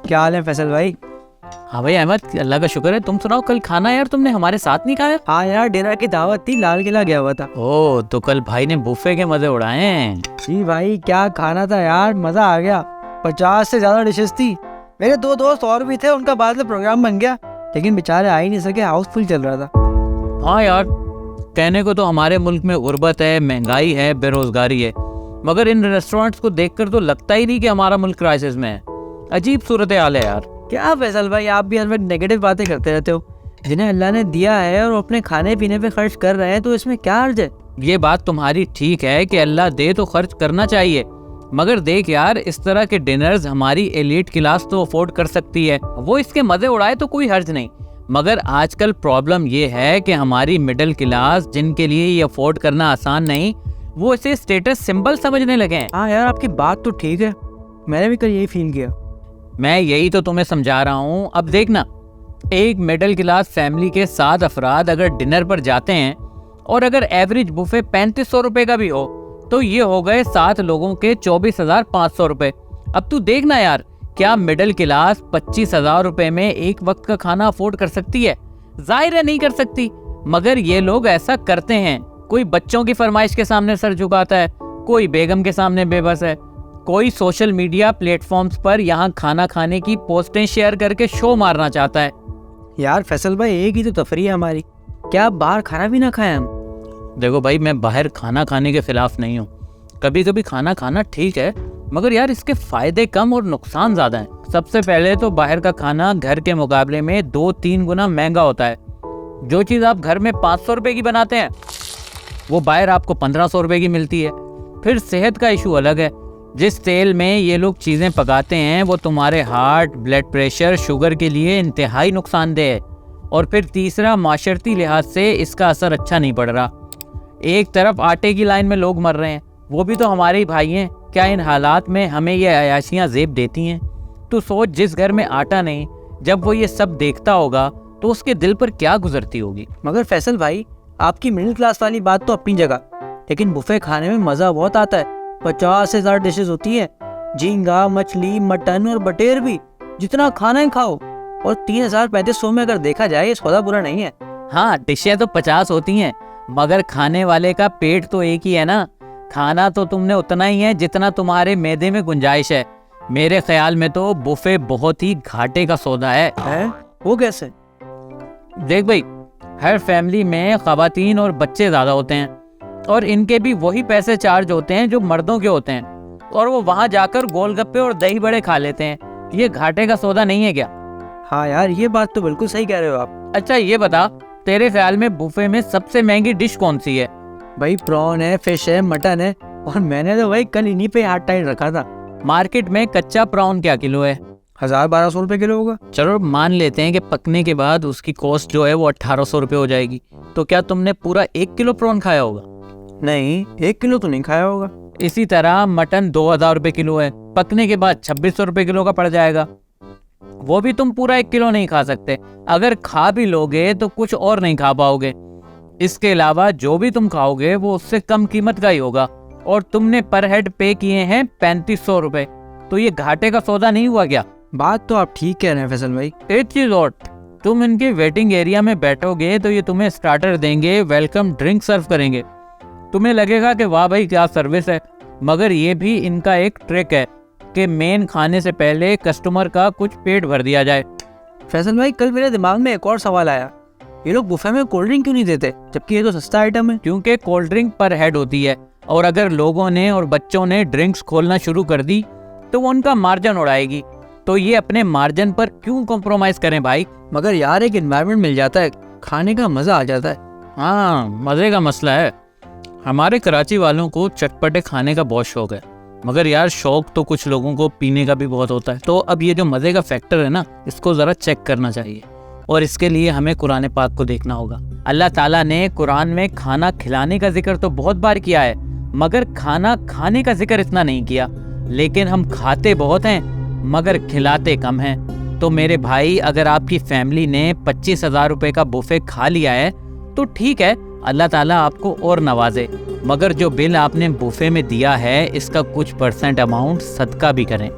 क्या हाल है फैसल भाई? हाँ भाई अहमद, अल्लाह का शुक्र है। तुम सुनाओ, कल खाना यार तुमने हमारे साथ नहीं खाया? हाँ यार, डिनर की दावत थी, लाल किला गया हुआ था। ओह, तो कल भाई ने बुफे के मजे उड़ाए हैं। जी भाई, क्या खाना था यार, मजा आ गया। 50 से ज्यादा डिशेस थी। मेरे 2 दोस्त और भी थे, उनका बाद में प्रोग्राम बन गया, लेकिन बेचारे आ ही नहीं सके, हाउसफुल चल रहा था। हाँ यार, कहने को तो हमारे मुल्क में गुर्बत है, महंगाई है, बेरोजगारी है, मगर इन रेस्टोरेंट्स को देखकर तो लगता ही नहीं कि हमारा मुल्क क्राइसिस में है। अजीब सूरत हाल है यार। क्या फैसल भाई, आप भी हर वक्त नेगेटिव बातें करते रहते हो। जिन्हें अल्लाह ने दिया है और अपने खाने पीने पे खर्च कर रहे हैं, तो इसमें क्या हर्ज है? ये बात तुम्हारी ठीक है कि अल्लाह दे तो खर्च करना चाहिए, मगर देख यार, इस तरह के डिनर्स हमारी एलीट क्लास तो अफोर्ड कर सकती है, वो इसके मजे उड़ाए तो कोई हर्ज नहीं। मगर आजकल प्रॉब्लम ये है कि हमारी मिडिल क्लास, जिनके लिए ये अफोर्ड करना आसान नहीं, वो इसे स्टेटस सिंबल समझने लगे हैं। हाँ यार, आपकी बात तो ठीक है, मैंने भी कल यही फील किया। मैं यही तो तुम्हें समझा रहा हूँ। अब देखना, एक मिडिल क्लास फैमिली के 7 अफराद अगर डिनर पर जाते हैं और अगर एवरेज बुफे 3500 रुपए का भी हो, तो ये हो गए 7 लोगों के 24,500 रुपए। अब तू देखना यार, क्या मिडिल क्लास 25,000 रुपए में एक वक्त का खाना अफोर्ड कर सकती है? जाहिर है नहीं कर सकती, मगर ये लोग ऐसा करते हैं। कोई बच्चों की फरमाइश के सामने सर झुकाता है, कोई बेगम के सामने बेबस है, कोई सोशल मीडिया प्लेटफॉर्म्स पर यहाँ खाना खाने की पोस्टें शेयर करके शो मारना चाहता है। यार फैसल भाई, एक ही तो तफरी है हमारी, क्या आप बाहर खाना भी ना खाएं हम? देखो भाई, मैं बाहर खाना खाने के खिलाफ नहीं हूँ। कभी कभी खाना खाना ठीक है, मगर यार इसके फायदे कम और नुकसान ज्यादा हैं। सबसे पहले तो बाहर का खाना घर के मुकाबले में 2-3 गुना महंगा होता है। जो चीज़ आप घर में 500 रुपए की बनाते हैं, वो बाहर आपको 1500 रुपए की मिलती है। फिर सेहत का इशू अलग है। जिस तेल में ये लोग चीज़ें पकाते हैं, वो तुम्हारे हार्ट, ब्लड प्रेशर, शुगर के लिए इंतहाई नुकसानदेह है। और फिर तीसरा, माशरती लिहाज से इसका असर अच्छा नहीं पड़ रहा। एक तरफ आटे की लाइन में लोग मर रहे हैं, वो भी तो हमारे ही भाई हैं। क्या इन हालात में हमें ये अयाशियाँ जेब देती हैं? तो सोच, जिस घर में आटा नहीं, जब वो ये सब देखता होगा तो उसके दिल पर क्या गुजरती होगी। मगर फैसल भाई, आपकी मिडिल क्लास वाली बात तो अपनी जगह, लेकिन बुफे खाने में मजा बहुत आता है। 50 से ज्यादा डिशेस होती है, झींगा, मछली, मटन और बटेर भी। जितना खाना है खाओ। और 3,035 में अगर देखा जाए, ये सौदा बुरा नहीं है। हाँ, डिशें तो 50 होती हैं, मगर खाने वाले का पेट तो एक ही है ना। खाना तो तुमने उतना ही है जितना तुम्हारे मैदे में गुंजाइश है। मेरे ख्याल में तो बुफे बहुत ही घाटे का सौदा है? वो कैसे? देख भाई, हर फैमिली में खवातीन और बच्चे ज्यादा होते हैं, और इनके भी वही पैसे चार्ज होते हैं जो मर्दों के होते हैं, और वो वहां जाकर गोलगप्पे और दही बड़े खा लेते हैं। ये घाटे का सौदा नहीं है क्या? हाँ यार, ये बात तो बिल्कुल सही कह रहे हो आप। अच्छा ये बता, तेरे ख्याल में बुफे में सबसे महंगी डिश कौन सी है? भाई प्रॉन है, फिश है, मटन है, और मैंने तो भाई कल इन्हीं पे हाथ टाइट रखा था। मार्केट में कच्चा प्रॉन क्या किलो है? 1,000-1,200 रुपए किलो होगा। चलो मान लेते हैं कि पकने के बाद उसकी कॉस्ट जो है वो 1,800 रुपये हो जाएगी। तो क्या तुमने पूरा 1 किलो प्रॉन खाया होगा? नहीं, 1 किलो तो नहीं खाया होगा। इसी तरह मटन 2,000 रुपये किलो है, पकने के बाद 2,600 रुपये किलो का पड़ जाएगा। वो भी तुम पूरा 1 किलो नहीं खा सकते। अगर खा भी लोगे तो कुछ और नहीं खा पाओगे। इसके अलावा जो भी तुम खाओगे वो उससे कम कीमत का ही होगा, और तुमने पर हेड पे किए हैं 3,500 रुपए। तो ये घाटे का सौदा नहीं हुआ क्या? बात तो आप ठीक कह रहे हैं फैसल भाई। एक चीज और, तुम इनके वेटिंग एरिया में बैठोगे तो ये तुम्हें स्टार्टर देंगे, वेलकम ड्रिंक सर्व करेंगे। तुम्हें लगेगा कि वाह भाई क्या सर्विस है, मगर ये भी इनका एक ट्रिक है कि मेन खाने से पहले कस्टमर का कुछ पेट भर दिया जाए। फैसल भाई, कल मेरे दिमाग में एक और सवाल आया, ये लोग बुफे में कोल्ड ड्रिंक क्यों नहीं देते, जबकि ये तो सस्ता आइटम है? क्योंकि कोल्ड ड्रिंक पर हेड होती है, और अगर लोगों ने और बच्चों ने ड्रिंक्स खोलना शुरू कर दी तो वो उनका मार्जिन उड़ाएगी। तो ये अपने मार्जिन पर क्यों कॉम्प्रोमाइज करें भाई? मगर यार, एक एनवायरनमेंट मिल जाता है, खाने का मजा आ जाता है। हाँ, मजे का मसला है। हमारे कराची वालों को चटपटे खाने का बहुत शौक है, मगर यार शौक तो कुछ लोगों को पीने का भी बहुत होता है। तो अब ये जो मजे का फैक्टर है ना, इसको जरा चेक करना चाहिए, और इसके लिए हमें कुरान पाक को देखना होगा। अल्लाह ताला ने कुरान में खाना खिलाने का जिक्र तो बहुत बार किया है, मगर खाना खाने का जिक्र इतना नहीं किया। लेकिन हम खाते बहुत हैं मगर खिलाते कम हैं। तो मेरे भाई, अगर आपकी फैमिली ने 25,000 रुपए का बुफे खा लिया है तो ठीक है, अल्लाह ताला आपको और नवाजे, मगर जो बिल आपने बुफे में दिया है इसका कुछ % अमाउंट सदका भी करें।